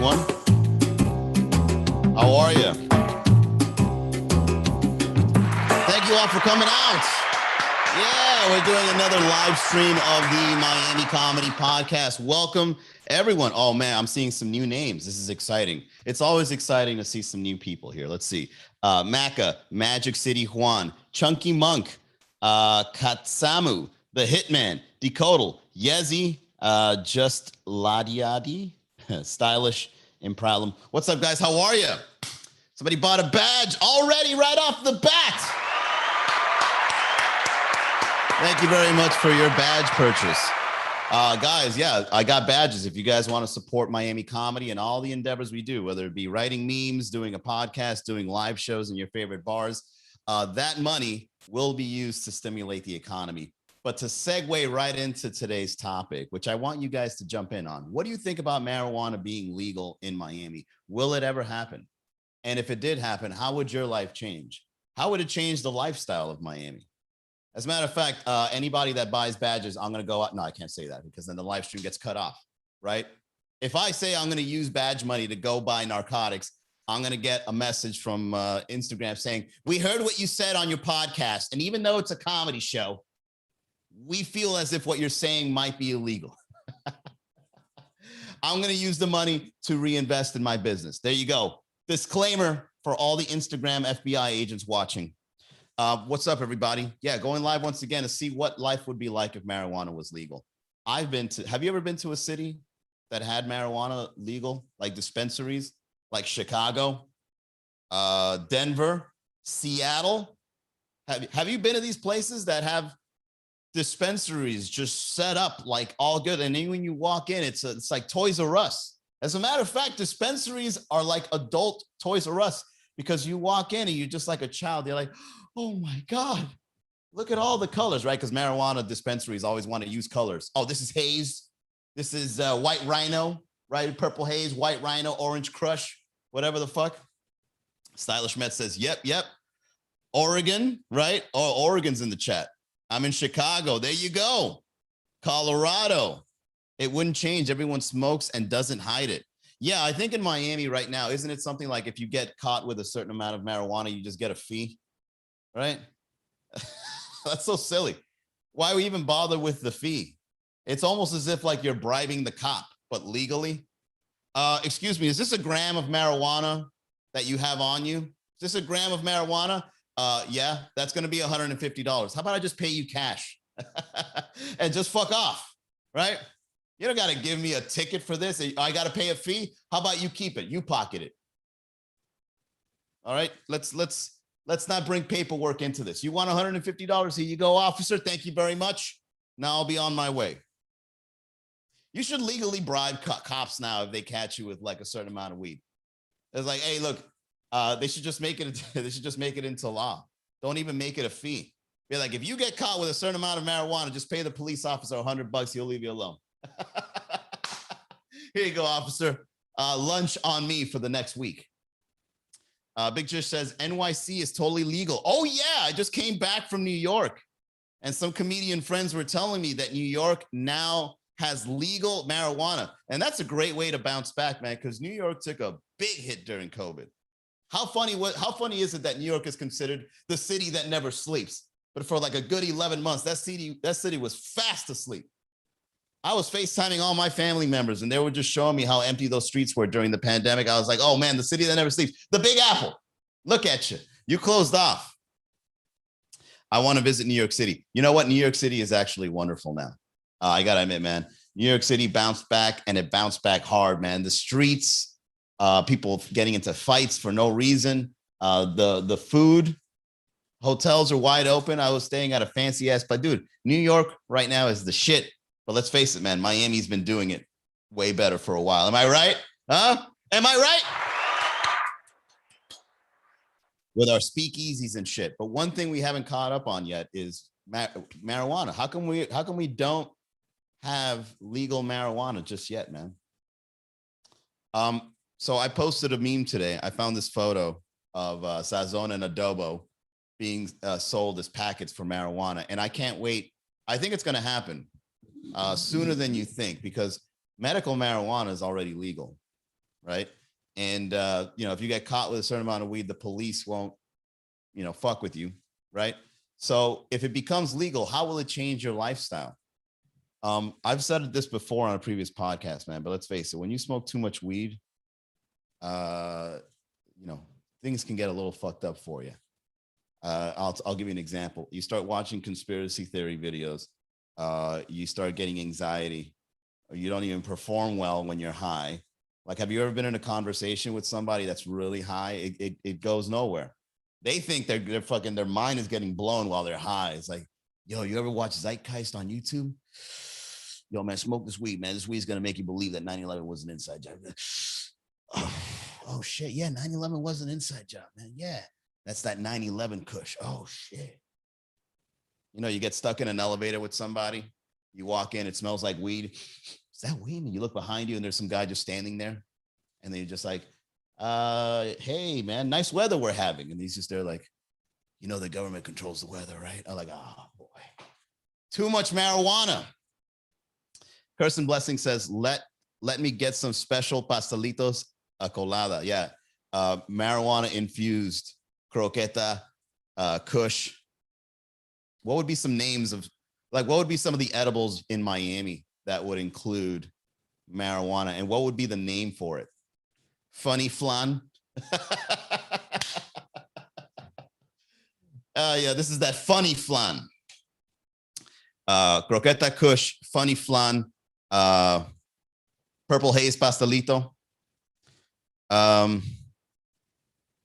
everyone. How are you? Thank you all for coming out. Yeah, we're doing another live stream of the Miami Comedy Podcast. Welcome, everyone. Oh, man, I'm seeing some new names. This is exciting. It's always exciting to see some new people here. Let's see. Maka, Magic City Juan, Chunky Monk, Katsamu, The Hitman, Decodal, Yezi, Just Ladiadi, Stylish Improblem. What's up, guys? How are you? Somebody bought a badge already right off the bat. Thank you very much for your badge purchase. Guys, yeah, I got badges. If you guys want to support Miami comedy and all the endeavors we do, whether it be writing memes, doing a podcast, doing live shows in your favorite bars, that money will be used to stimulate the economy. But to segue right into today's topic, which I want you guys to jump in on, what do you think about marijuana being legal in Miami? Will it ever happen? And if it did happen, how would your life change? How would it change the lifestyle of Miami? As a matter of fact, anybody that buys badges, I'm going to go out. No, I can't say that because then the live stream gets cut off, right? If I say I'm going to use badge money to go buy narcotics, I'm going to get a message from Instagram saying, we heard what you said on your podcast. And even though it's a comedy show, we feel as if what you're saying might be illegal. I'm going to use the money to reinvest in my business. There you go. Disclaimer for all the Instagram FBI agents watching. What's up, everybody? Yeah, going live once again to see what life would be like if marijuana was legal. Have you ever been to a city that had marijuana legal, like dispensaries, like Chicago, Denver, Seattle? Have you been to these places that have dispensaries just set up like all good? And then when you walk in, it's like Toys R Us. As a matter of fact, dispensaries are like adult Toys R Us because you walk in and you're just like a child. You're like, oh my God, look at all the colors, right? Because marijuana dispensaries always want to use colors. Oh, this is haze. This is white rhino, right? Purple haze, white rhino, orange crush, whatever the fuck. Stylish Met says, yep. Oregon, right? Oh, Oregon's in the chat. I'm in Chicago. There you go. Colorado. It wouldn't change. Everyone smokes and doesn't hide it. Yeah, I think in Miami right now, isn't it something like if you get caught with a certain amount of marijuana, you just get a fee? Right? That's so silly. Why we even bother with the fee? It's almost as if like you're bribing the cop, but legally. Excuse me, is this a gram of marijuana that you have on you? Is this a gram of marijuana? Yeah, that's going to be $150. How about I just pay you cash and just fuck off, right? You don't got to give me a ticket for this. I got to pay a fee. How about you keep it? You pocket it. All right, let's not bring paperwork into this. You want $150? Here you go, officer. Thank you very much. Now I'll be on my way. You should legally bribe cops now if they catch you with like a certain amount of weed. It's like, hey, look, they should just make it. They should just make it into law. Don't even make it a fee. Be like, if you get caught with a certain amount of marijuana, just pay the police officer $100. He'll leave you alone. Here you go, officer. Lunch on me for the next week. Big Jish says NYC is totally legal. Oh yeah, I just came back from New York and some comedian friends were telling me that New York now has legal marijuana. And that's a great way to bounce back, man, because New York took a big hit during COVID. How funny is it that New York is considered the city that never sleeps? But for like a good 11 months, that city was fast asleep. I was FaceTiming all my family members and they were just showing me how empty those streets were during the pandemic. I was like, oh man, the city that never sleeps, the Big Apple. Look at you. You closed off. I want to visit New York City. You know what? New York City is actually wonderful now. I got to admit, man, New York City bounced back and it bounced back hard, man. The streets, people getting into fights for no reason. The food, hotels are wide open. I was staying at a fancy ass, but dude, New York right now is the shit. But let's face it, man, Miami's been doing it way better for a while. Am I right? Huh? Am I right? With our speakeasies and shit. But one thing we haven't caught up on yet is marijuana. How come we don't have legal marijuana just yet, man? So I posted a meme today. I found this photo of Sazon and Adobo being sold as packets for marijuana. And I can't wait. I think it's going to happen sooner than you think because medical marijuana is already legal. right? And if you get caught with a certain amount of weed, the police won't, fuck with you, right? So if it becomes legal, how will it change your lifestyle? I've said this before on a previous podcast, man, but let's face it, when you smoke too much weed, things can get a little fucked up for you. I'll give you an example. You start watching conspiracy theory videos. You start getting anxiety, or you don't even perform well when you're high. Like, have you ever been in a conversation with somebody that's really high? It goes nowhere. They think they're fucking, their mind is getting blown while they're high. It's like, yo, you ever watch Zeitgeist on YouTube? Yo, man, smoke this weed, man. This weed's gonna make you believe that 9/11 was an inside job. Oh shit, yeah, 9/11 was an inside job, man. Yeah, that's that 9/11 kush. Oh shit. You get stuck in an elevator with somebody. You walk in, it smells like weed. Is that weed? And you look behind you, and there's some guy just standing there, and then you're just like, hey, man, nice weather we're having. And he's just there like, the government controls the weather, right? I'm like, oh, boy. Too much marijuana. Kirsten Blessing says, let me get some special pastelitos a colada. Yeah. Marijuana infused croqueta, kush. What would be some names of, what would be some of the edibles in Miami that would include marijuana? And what would be the name for it? Funny flan. Yeah, this is that funny flan. Croqueta kush, funny flan, purple haze pastelito,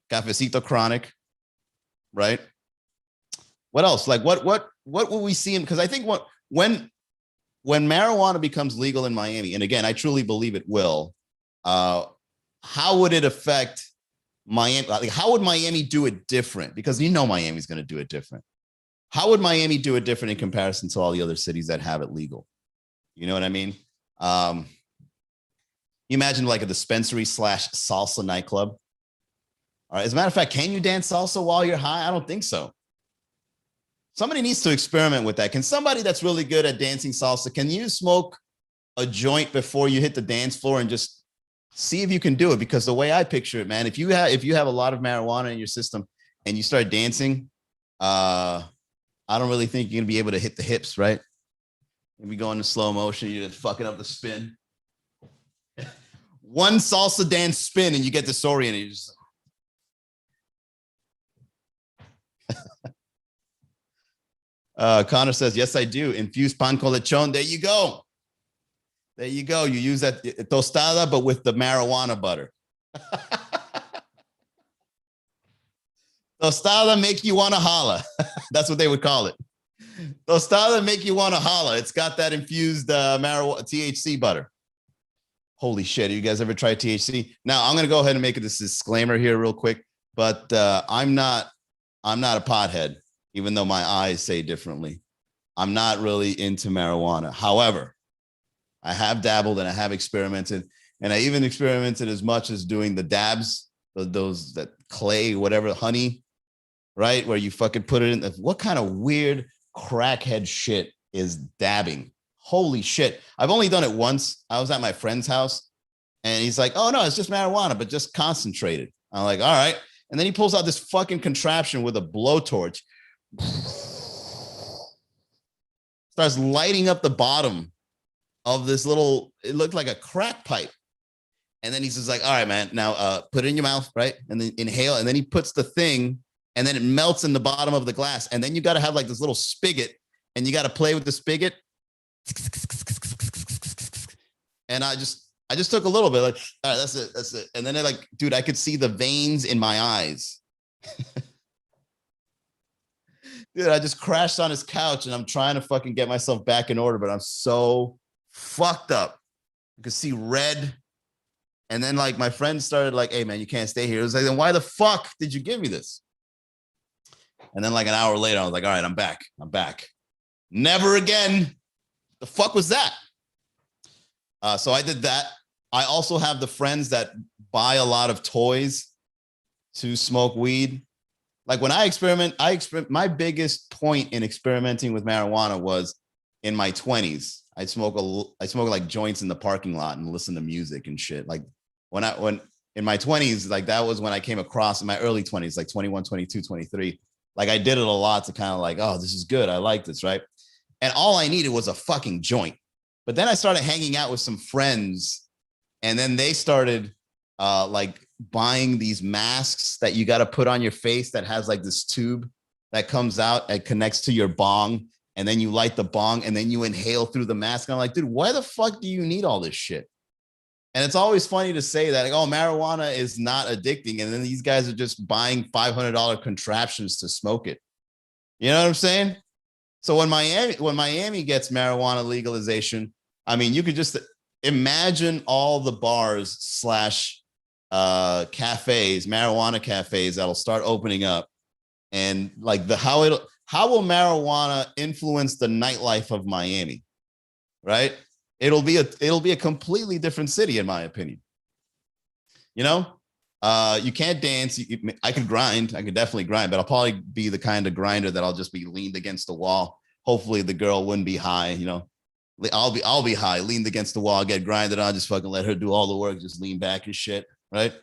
cafecito chronic, right? What else? Like what will we see? Because I think when marijuana becomes legal in Miami, and again, I truly believe it will, how would it affect Miami? Like, how would Miami do it different? Because Miami's going to do it different. How would Miami do it different in comparison to all the other cities that have it legal? You know what I mean? You imagine like a dispensary / salsa nightclub. All right. As a matter of fact, can you dance salsa while you're high? I don't think so. Somebody needs to experiment with that. Can somebody that's really good at dancing salsa, can you smoke a joint before you hit the dance floor and just see if you can do it? Because the way I picture it, man, if you have a lot of marijuana in your system and you start dancing, I don't really think you're gonna be able to hit the hips, right? Maybe go into slow motion, you're just fucking up the spin. One salsa dance spin and you get disoriented. You just... Connor says, yes, I do. Infused pan con lechon. There you go. There you go. You use that tostada, but with the marijuana butter. Tostada make you want to holla. That's what they would call it. Tostada make you want to holla. It's got that infused marijuana THC butter. Holy shit. Have you guys ever tried THC? Now, I'm going to go ahead and make this disclaimer here real quick, but I'm not a pothead, even though my eyes say differently. I'm not really into marijuana. However, I have dabbled and I have experimented, and I even experimented as much as doing the dabs, those that clay, whatever, honey, right? Where you fucking put it in. What kind of weird crackhead shit is dabbing? Holy shit. I've only done it once. I was at my friend's house and he's like, oh no, it's just marijuana, but just concentrated. I'm like, all right. And then he pulls out this fucking contraption with a blowtorch, starts lighting up the bottom of this little, it looked like a crack pipe. And then he's just like, all right, man, now put it in your mouth, right? And then inhale. And then he puts the thing and then it melts in the bottom of the glass. And then you got to have like this little spigot and you got to play with the spigot. And I just took a little bit, like, all right, that's it. And then like, dude, I could see the veins in my eyes. Dude, I just crashed on his couch and I'm trying to fucking get myself back in order, but I'm so fucked up. You could see red. And then like my friend started like, hey man, you can't stay here. It was like, then why the fuck did you give me this? And then like an hour later, I was like, all right, I'm back. Never again. The fuck was that? So I did that. I also have the friends that buy a lot of toys to smoke weed. Like when I experiment, my biggest point in experimenting with marijuana was in my 20s. I smoke like joints in the parking lot and listen to music and shit. Like when in my 20s, like that was when I came across in my early 20s, like 21, 22, 23. Like I did it a lot to kind of like, oh, this is good. I like this, right? And all I needed was a fucking joint. But then I started hanging out with some friends, and then they started like buying these masks that you got to put on your face that has like this tube that comes out and connects to your bong, and then you light the bong and then you inhale through the mask. And I'm like, dude, why the fuck do you need all this shit? And it's always funny to say that, like, oh, marijuana is not addicting. And then these guys are just buying $500 contraptions to smoke it. You know what I'm saying? So when Miami gets marijuana legalization, I mean, you could just imagine all the bars slash cafes, marijuana cafes that'll start opening up, and like how will marijuana influence the nightlife of Miami, right? It'll be a completely different city, in my opinion. You know, you can't dance. I could grind. I could definitely grind, but I'll probably be the kind of grinder that I'll just be leaned against the wall. Hopefully the girl wouldn't be high. You know, I'll be high, leaned against the wall, get grinded on, just fucking let her do all the work, just lean back and shit, right?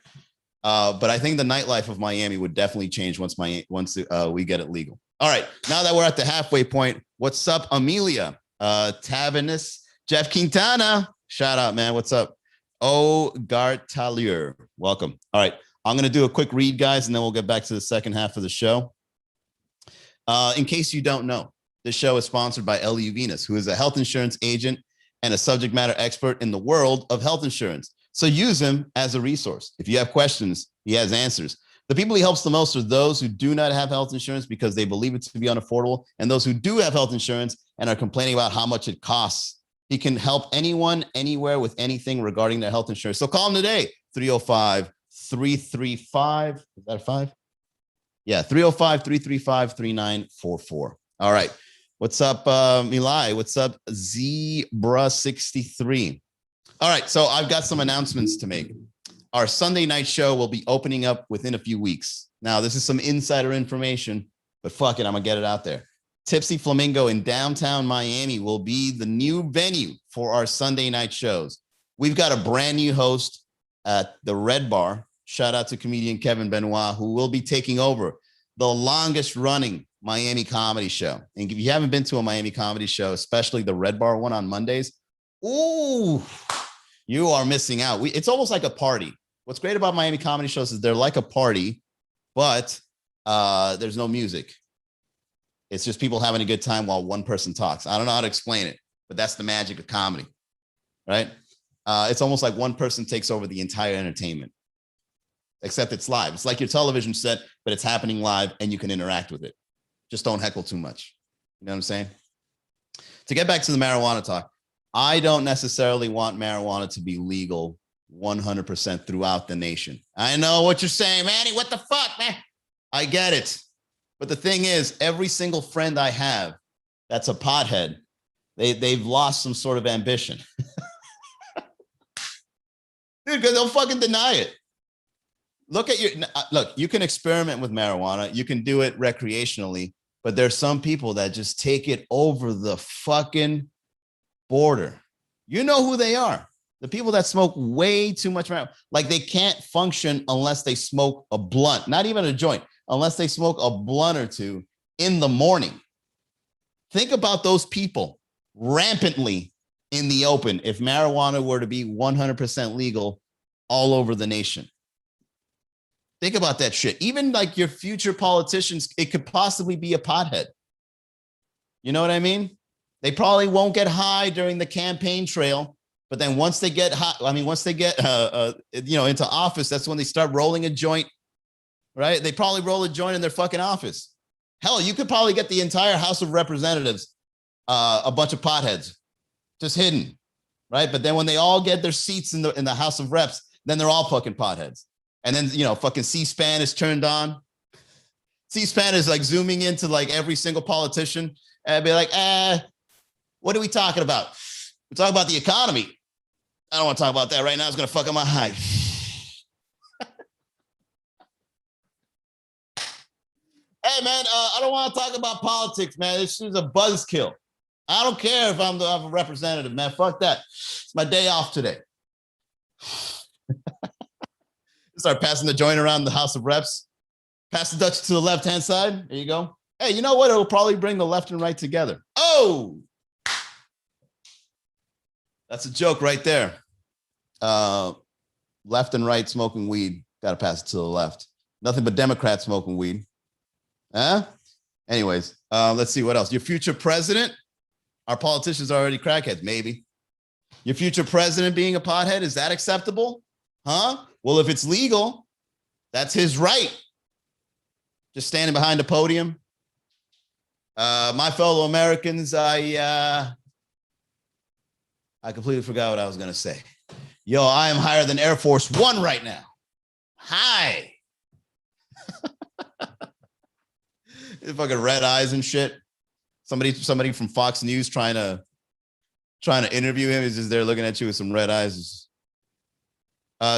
But I think the nightlife of Miami would definitely change once we get it legal. All right, now that we're at the halfway point, what's up, Amelia, Tavanus, Jeff Quintana, shout out, man. What's up? Oh, Gartalier, welcome. All right, I'm going to do a quick read, guys, and then we'll get back to the second half of the show. In case you don't know, this show is sponsored by L.U. Venus, who is a health insurance agent and a subject matter expert in the world of health insurance. So use him as a resource. If you have questions, he has answers. The people he helps the most are those who do not have health insurance because they believe it to be unaffordable, and those who do have health insurance and are complaining about how much it costs. He can help anyone, anywhere with anything regarding their health insurance. So call him today, 305-335. Is that a 5? Yeah, 305-335-3944. All right. What's up, Milai? What's up, Zebra63? All right, so I've got some announcements to make. Our Sunday night show will be opening up within a few weeks. Now, this is some insider information, but fuck it, I'm gonna get it out there. Tipsy Flamingo in downtown Miami will be the new venue for our Sunday night shows. We've got a brand new host at the Red Bar. Shout out to comedian Kevin Benoit, who will be taking over the longest running Miami comedy show. And if you haven't been to a Miami comedy show, especially the Red Bar one on Mondays, ooh, you are missing out. It's almost like a party. What's great about Miami comedy shows is they're like a party, but there's no music. It's just people having a good time while one person talks. I don't know how to explain it, but that's the magic of comedy, right? It's almost like one person takes over the entire entertainment, except it's live. It's like your television set, but it's happening live and you can interact with it. Just don't heckle too much. You know what I'm saying? To get back to the marijuana talk, I don't necessarily want marijuana to be legal 100% throughout the nation. I know what you're saying, Manny. What the fuck, man? I get it. But the thing is, every single friend I have that's a pothead, they've lost some sort of ambition. Dude, because they'll fucking deny it. Look, you can experiment with marijuana. You can do it recreationally, but there's some people that just take it over the fucking border. You know who they are. The people that smoke way too much marijuana. Like they can't function unless they smoke a blunt, not even a joint, unless they smoke a blunt or two in the morning. Think about those people rampantly in the open if marijuana were to be 100% legal all over the nation. Think about that shit. Even like your future politicians, it could possibly be a pothead. You know what I mean? They probably won't get high during the campaign trail, but then once they get high, once they get into office, that's when they start rolling a joint, right? They probably roll a joint in their fucking office. Hell, you could probably get the entire House of Representatives, a bunch of potheads, just hidden, right? But then when they all get their seats in the House of Reps, then they're all fucking potheads. And then, fucking C-SPAN is turned on. C-SPAN is like zooming into like every single politician and be like, what are we talking about? We're talking about the economy. I don't want to talk about that right now. It's going to fuck up my high. Hey, man, I don't want to talk about politics, man. This is a buzzkill. I don't care if I'm a representative, man. Fuck that. It's my day off today. Start passing the joint around the House of Reps. Pass the Dutch to the left-hand side. There you go. Hey, you know what? It'll probably bring the left and right together. Oh, that's a joke right there. Left and right smoking weed. Got to pass it to the left. Nothing but Democrats smoking weed. Huh? Anyways, let's see what else. Your future president. Our politicians are already crackheads. Maybe. Your future president being a pothead. Is that acceptable? Huh? Well, if it's legal, that's his right. Just standing behind a podium. My fellow Americans, I completely forgot what I was going to say. Yo, I am higher than Air Force One right now. Hi. Fucking red eyes and shit. Somebody from Fox News trying to interview him. He's just there looking at you with some red eyes.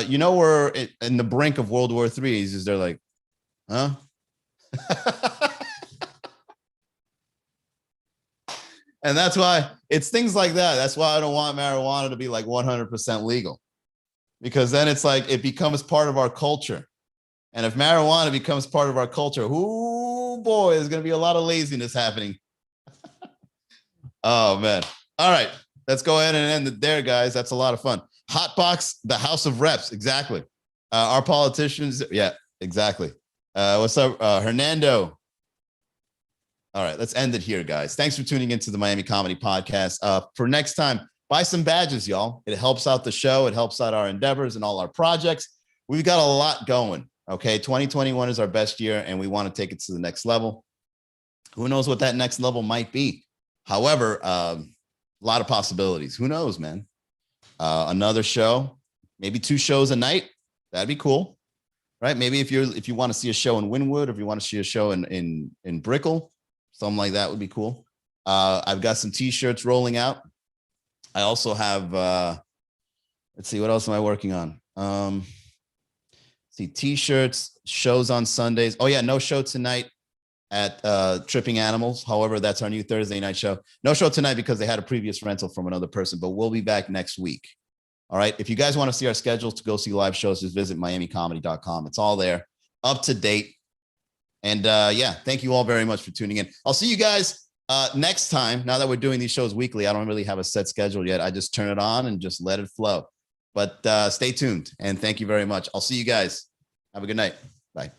You know, we're in the brink of World War III. He's just there like, huh? And that's why it's things like that. That's why I don't want marijuana to be like 100% legal, because then it's like it becomes part of our culture. And if marijuana becomes part of our culture, oh boy, there's going to be a lot of laziness happening. Oh, man. All right. Let's go ahead and end it there, guys. That's a lot of fun. Hotbox, the House of Reps. Exactly. Our politicians. Yeah, exactly. What's up, Hernando? All right, let's end it here, guys. Thanks for tuning into the Miami Comedy Podcast. For next time, buy some badges, y'all. It helps out the show. It helps out our endeavors and all our projects. We've got a lot going, okay? 2021 is our best year, and we want to take it to the next level. Who knows what that next level might be? However, a lot of possibilities. Who knows, man? Another show, maybe 2 shows a night. That'd be cool, right? Maybe if you want to see a show in Wynwood, or if you want to see a show in Brickell, something like that would be cool. I've got some t-shirts rolling out. I also have, let's see, what else am I working on? See, t-shirts, shows on Sundays. Oh yeah, no show tonight at Tripping Animals. However, that's our new Thursday night show. No show tonight because they had a previous rental from another person, but we'll be back next week. All right. If you guys want to see our schedule to go see live shows, just visit miamicomedy.com. It's all there, up to date. And yeah, thank you all very much for tuning in. I'll see you guys next time. Now that we're doing these shows weekly, I don't really have a set schedule yet. I just turn it on and just let it flow. But stay tuned, and thank you very much. I'll see you guys. Have a good night. Bye.